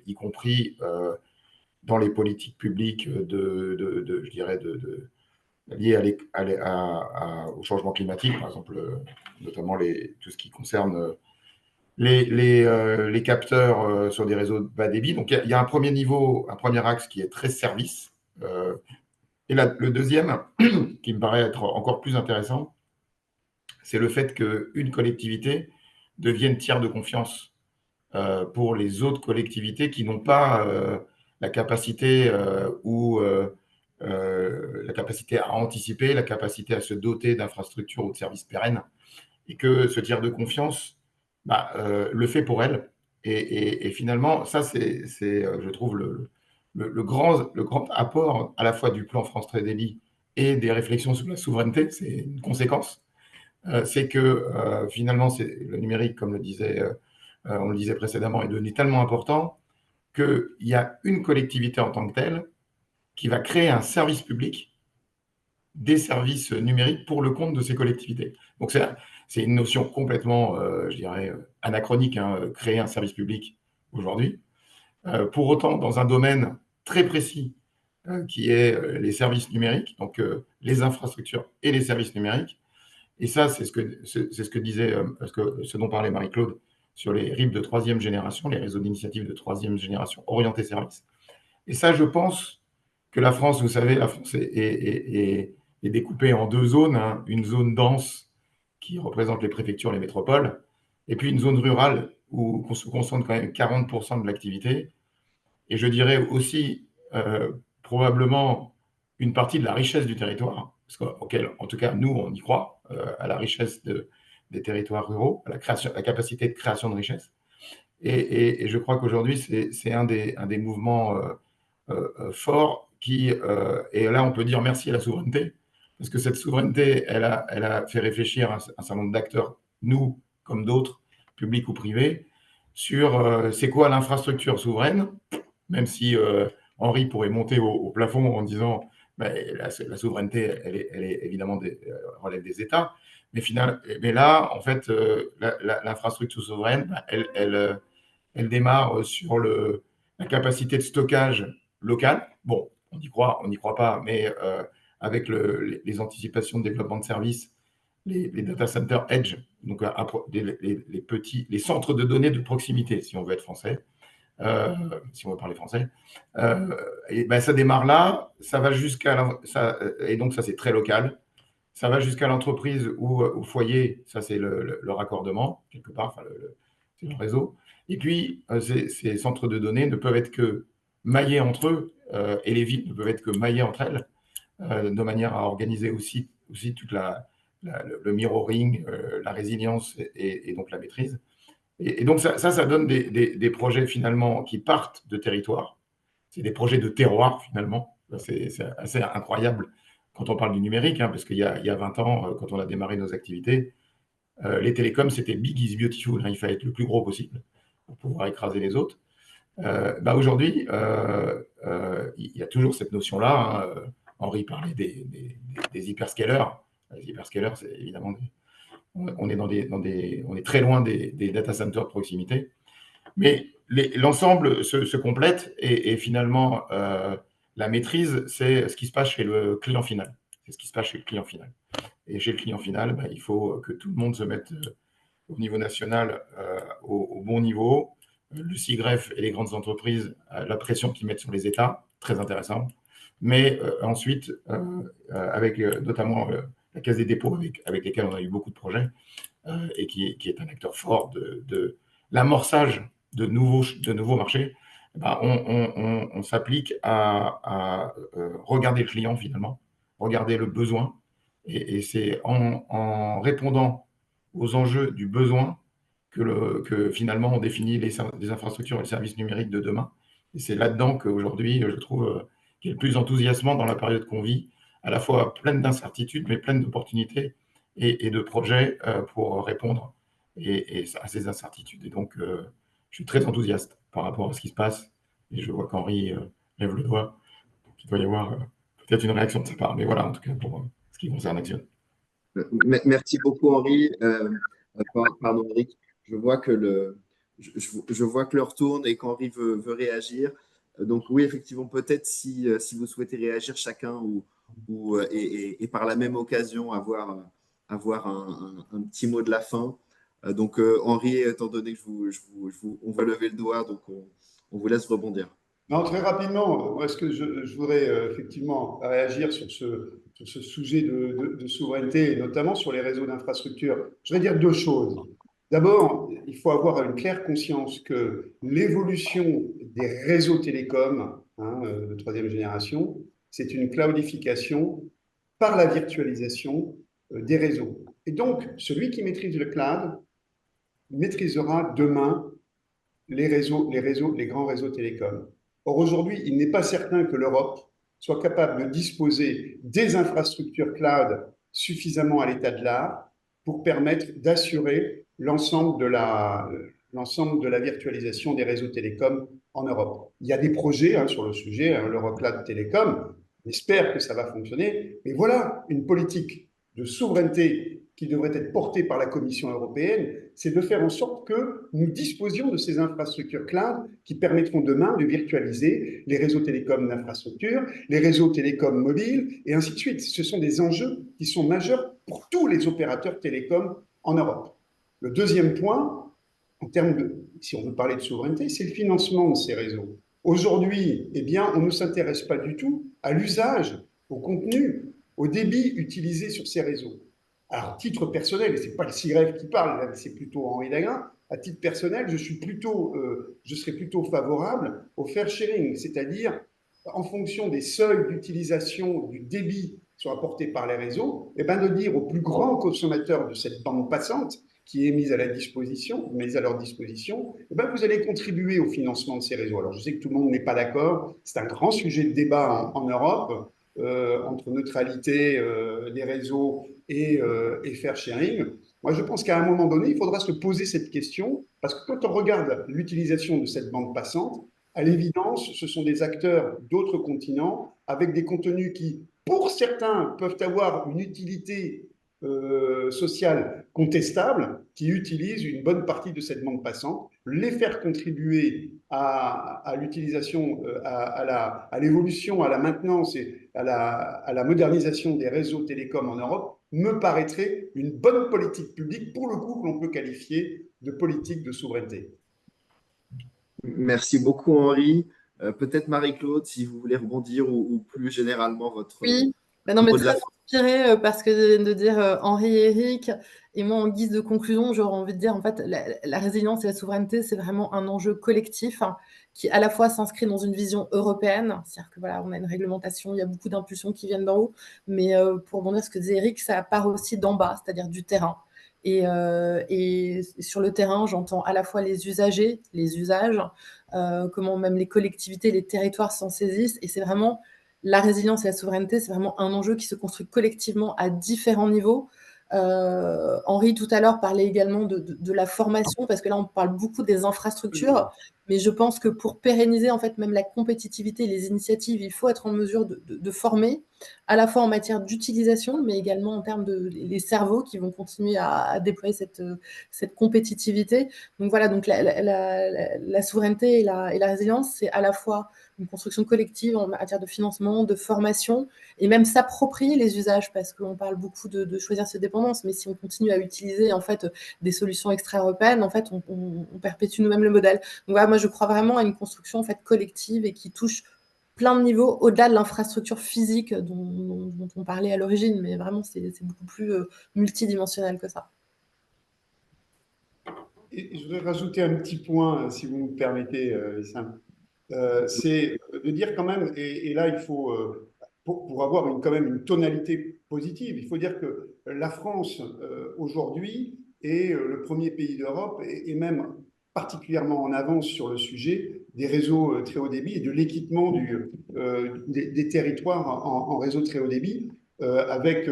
y compris dans les politiques publiques je dirais, liées au changement climatique, par exemple, notamment tout ce qui concerne les capteurs sur des réseaux de bas débit. Donc, il y a un premier niveau, un premier axe qui est très service. Et le deuxième, qui me paraît être encore plus intéressant, c'est le fait qu'une collectivité devienne tiers de confiance pour les autres collectivités qui n'ont pas la capacité la capacité à anticiper, la capacité à se doter d'infrastructures ou de services pérennes, et que ce tiers de confiance le fait pour elle. Et finalement, ça, c'est je trouve, le grand apport à la fois du plan France Très Débit et des réflexions sur la souveraineté, c'est une conséquence. C'est que finalement, le numérique, comme on le disait précédemment, est devenu tellement important qu'il y a une collectivité en tant que telle qui va créer un service public, des services numériques pour le compte de ces collectivités. Donc, c'est une notion complètement, je dirais, anachronique, hein, créer un service public aujourd'hui. Pour autant, dans un domaine très précis qui est les services numériques, donc les infrastructures et les services numériques. Et ça, c'est ce que disait, ce dont parlait Marie-Claude sur les RIB de troisième génération, les réseaux d'initiative de troisième génération orientés services. Et ça, je pense que la France, vous savez, la France est découpée en deux zones, hein. Une zone dense qui représente les préfectures, les métropoles, et puis une zone rurale où on se concentre quand même 40% de l'activité. Et je dirais aussi probablement une partie de la richesse du territoire, auquel, en tout cas, nous, on y croit, à la richesse des territoires ruraux, à la capacité de création de richesse. Et je crois qu'aujourd'hui, c'est un des mouvements forts et là, on peut dire merci à la souveraineté, parce que cette souveraineté, elle a fait réfléchir un certain nombre d'acteurs, nous comme d'autres, publics ou privés, sur c'est quoi l'infrastructure souveraine, même si Henri pourrait monter au plafond en disant bah, la souveraineté, elle est évidemment relève des États, mais là, en fait, l'infrastructure souveraine, bah, elle démarre sur la capacité de stockage local. Bon, on n'y croit pas, mais avec les anticipations de développement de services, les data centers edge, donc les centres de données de proximité, si on veut être français, si on veut parler français. Et ben, ça démarre là, ça va et donc ça c'est très local. Ça va jusqu'à l'entreprise ou au foyer, ça c'est le raccordement, quelque part, enfin, c'est le réseau. Et puis, ces centres de données ne peuvent être que maillés entre eux, et les villes ne peuvent être que maillées entre elles, de manière à organiser aussi toute le mirroring, la résilience et donc la maîtrise. Et donc, ça donne des projets finalement qui partent de territoire. C'est des projets de terroir finalement. C'est assez incroyable quand on parle du numérique, hein, parce qu'il y a 20 ans, quand on a démarré nos activités, les télécoms, c'était big is beautiful, hein, il fallait être le plus gros possible pour pouvoir écraser les autres. Bah aujourd'hui, il y a toujours cette notion-là, hein. Henri parlait des hyperscalers. Les hyperscalers, c'est évidemment on est très loin des data centers de proximité. Mais l'ensemble se complète et finalement, la maîtrise, c'est ce qui se passe chez le client final. C'est ce qui se passe chez le client final. Et chez le client final, bah, il faut que tout le monde se mette au niveau national au bon niveau. Le CIGREF et les grandes entreprises, la pression qu'ils mettent sur les États, très intéressant. Mais ensuite, avec notamment la Caisse des dépôts, avec lesquels on a eu beaucoup de projets, et qui est un acteur fort de l'amorçage de nouveaux marchés, ben, on s'applique à regarder le client finalement, regarder le besoin, et c'est en répondant aux enjeux du besoin que finalement on définit les infrastructures et les services numériques de demain. Et c'est là-dedans qu'aujourd'hui, je trouve, qu'il est le plus enthousiasmant dans la période qu'on vit, à la fois pleine d'incertitudes, mais pleine d'opportunités et de projets pour répondre à ces incertitudes. Et donc, je suis très enthousiaste par rapport à ce qui se passe. Et je vois qu'Henri lève le doigt. Il doit y avoir peut-être une réaction de sa part. Mais voilà, en tout cas, pour ce qui concerne Action. Merci beaucoup, Henri. Pardon, Eric. Je vois que je vois que l'heure tourne et qu'Henri veut réagir. Donc oui, effectivement, peut-être si vous souhaitez réagir chacun et par la même occasion avoir un petit mot de la fin. Donc Henri, étant donné que on va lever le doigt, donc on vous laisse rebondir. Non, très rapidement, est-ce que je voudrais effectivement réagir sur ce sujet de souveraineté, et notamment sur les réseaux d'infrastructures. Je voudrais dire deux choses. D'abord, il faut avoir une claire conscience que l'évolution des réseaux télécoms, hein, de troisième génération, c'est une cloudification par la virtualisation des réseaux. Et donc, celui qui maîtrise le cloud maîtrisera demain les grands réseaux télécoms. Or, aujourd'hui, il n'est pas certain que l'Europe soit capable de disposer des infrastructures cloud suffisamment à l'état de l'art pour permettre d'assurer l'ensemble de la virtualisation des réseaux télécoms en Europe. Il y a des projets sur le sujet, l'Eurocloud Télécom. On espère que ça va fonctionner. Mais voilà une politique de souveraineté qui devrait être portée par la Commission européenne, c'est de faire en sorte que nous disposions de ces infrastructures cloud qui permettront demain de virtualiser les réseaux télécoms d'infrastructure, les réseaux télécoms mobiles, et ainsi de suite. Ce sont des enjeux qui sont majeurs pour tous les opérateurs télécoms en Europe. Le deuxième point, en termes si on veut parler de souveraineté, c'est le financement de ces réseaux. Aujourd'hui, eh bien, on ne s'intéresse pas du tout à l'usage, au contenu, au débit utilisé sur ces réseaux. Alors, à titre personnel, et ce n'est pas le CIREF qui parle, c'est plutôt Henri Dagrin, à titre personnel, je serais plutôt favorable au fair sharing, c'est-à-dire en fonction des seuils d'utilisation du débit soit apporté par les réseaux, eh ben de dire aux plus grands consommateurs de cette bande passante qui est mise à leur disposition, eh ben vous allez contribuer au financement de ces réseaux. Alors je sais que tout le monde n'est pas d'accord, c'est un grand sujet de débat en Europe, entre neutralité des réseaux et fair sharing. Moi, je pense qu'à un moment donné, il faudra se poser cette question, parce que quand on regarde l'utilisation de cette bande passante, à l'évidence, ce sont des acteurs d'autres continents avec des contenus qui, pour certains, peuvent avoir une utilité sociale contestable, qui utilisent une bonne partie de cette bande passante, les faire contribuer à l'utilisation, à l'évolution, à la maintenance et à la modernisation des réseaux télécoms en Europe, me paraîtrait une bonne politique publique, pour le coup, que l'on peut qualifier de politique de souveraineté. Merci beaucoup, Henri. Peut-être Marie-Claude, si vous voulez rebondir ou plus généralement votre Oui, bah non, mais mot de très la fin. inspirée parce que viennent de dire Henri et Eric. Et moi, en guise de conclusion, j'aurais envie de dire, en fait, la résilience et la souveraineté, c'est vraiment un enjeu collectif qui, à la fois, s'inscrit dans une vision européenne. C'est-à-dire que voilà, on a une réglementation, il y a beaucoup d'impulsions qui viennent d'en haut. Mais pour rebondir sur ce que disait Eric, ça part aussi d'en bas, c'est-à-dire du terrain. Et sur le terrain, j'entends à la fois les usagers, les usages, comment même les collectivités, les territoires s'en saisissent. Et c'est vraiment la résilience et la souveraineté, c'est vraiment un enjeu qui se construit collectivement à différents niveaux. Henri, tout à l'heure, parlait également de la formation, parce que là, on parle beaucoup des infrastructures, mais je pense que pour pérenniser en fait même la compétitivité et les initiatives, il faut être en mesure de former, à la fois en matière d'utilisation, mais également en termes de les cerveaux qui vont continuer à déployer cette compétitivité. Donc voilà, donc la souveraineté et la résilience, c'est à la fois une construction collective en matière de financement, de formation, et même s'approprier les usages, parce qu'on parle beaucoup de choisir ses dépendances, mais si on continue à utiliser en fait des solutions extra-européennes, en fait, on perpétue nous-mêmes le modèle. Donc voilà, moi je crois vraiment à une construction en fait collective et qui touche plein de niveaux au-delà de l'infrastructure physique dont on parlait à l'origine, mais vraiment c'est beaucoup plus multidimensionnel que ça. Et je voudrais rajouter un petit point, si vous me permettez, Wissam. C'est de dire quand même, et là il faut, pour avoir quand même une tonalité positive, il faut dire que la France aujourd'hui est le premier pays d'Europe et même particulièrement en avance sur le sujet des réseaux très haut débit et de l'équipement des territoires en réseau très haut débit, avec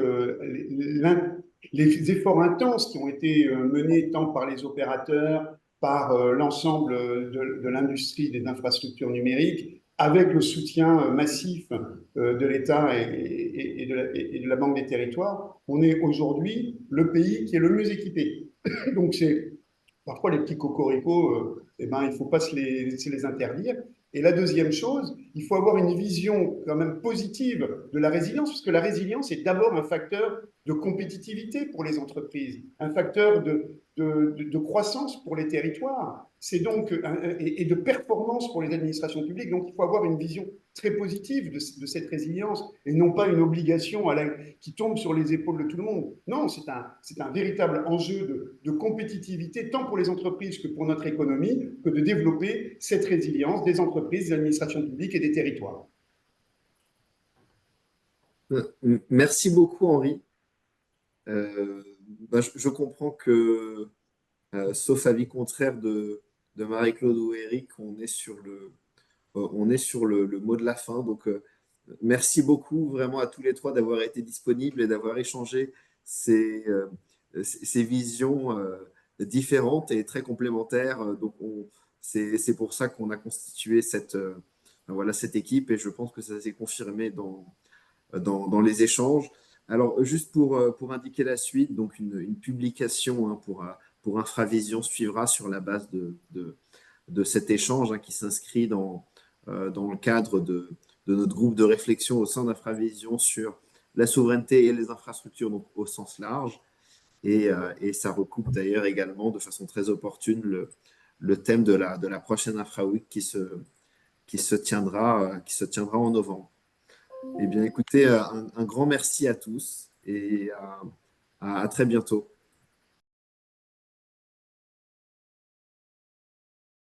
les efforts intenses qui ont été menés tant par les opérateurs, par l'ensemble de l'industrie des infrastructures numériques, avec le soutien massif de l'État et de la Banque des territoires, on est aujourd'hui le pays qui est le mieux équipé. Donc, c'est parfois les petits cocoricots, eh ben, il ne faut pas se les interdire. Et la deuxième chose, il faut avoir une vision quand même positive de la résilience, parce que la résilience est d'abord un facteur de compétitivité pour les entreprises, un facteur de croissance pour les territoires, c'est donc et de performance pour les administrations publiques. Donc il faut avoir une vision très positive de cette résilience et non pas une obligation qui tombe sur les épaules de tout le monde. Non, c'est un véritable enjeu de compétitivité tant pour les entreprises que pour notre économie que de développer cette résilience des entreprises, des administrations publiques et des territoires. Merci beaucoup, Henri. Je comprends que, sauf avis contraire de Marie-Claude ou Eric, on est sur le mot de la fin. Donc, merci beaucoup vraiment à tous les trois d'avoir été disponibles et d'avoir échangé ces visions différentes et très complémentaires. Donc, c'est pour ça qu'on a constitué voilà, cette équipe et je pense que ça s'est confirmé dans les échanges. Alors, juste pour indiquer la suite, donc une publication pour Infravision suivra sur la base de cet échange qui s'inscrit dans le cadre de notre groupe de réflexion au sein d'Infravision sur la souveraineté et les infrastructures donc, au sens large. Et ça recoupe d'ailleurs également de façon très opportune le thème de la prochaine InfraWeek qui se tiendra en novembre. Eh bien, écoutez, un grand merci à tous et à très bientôt.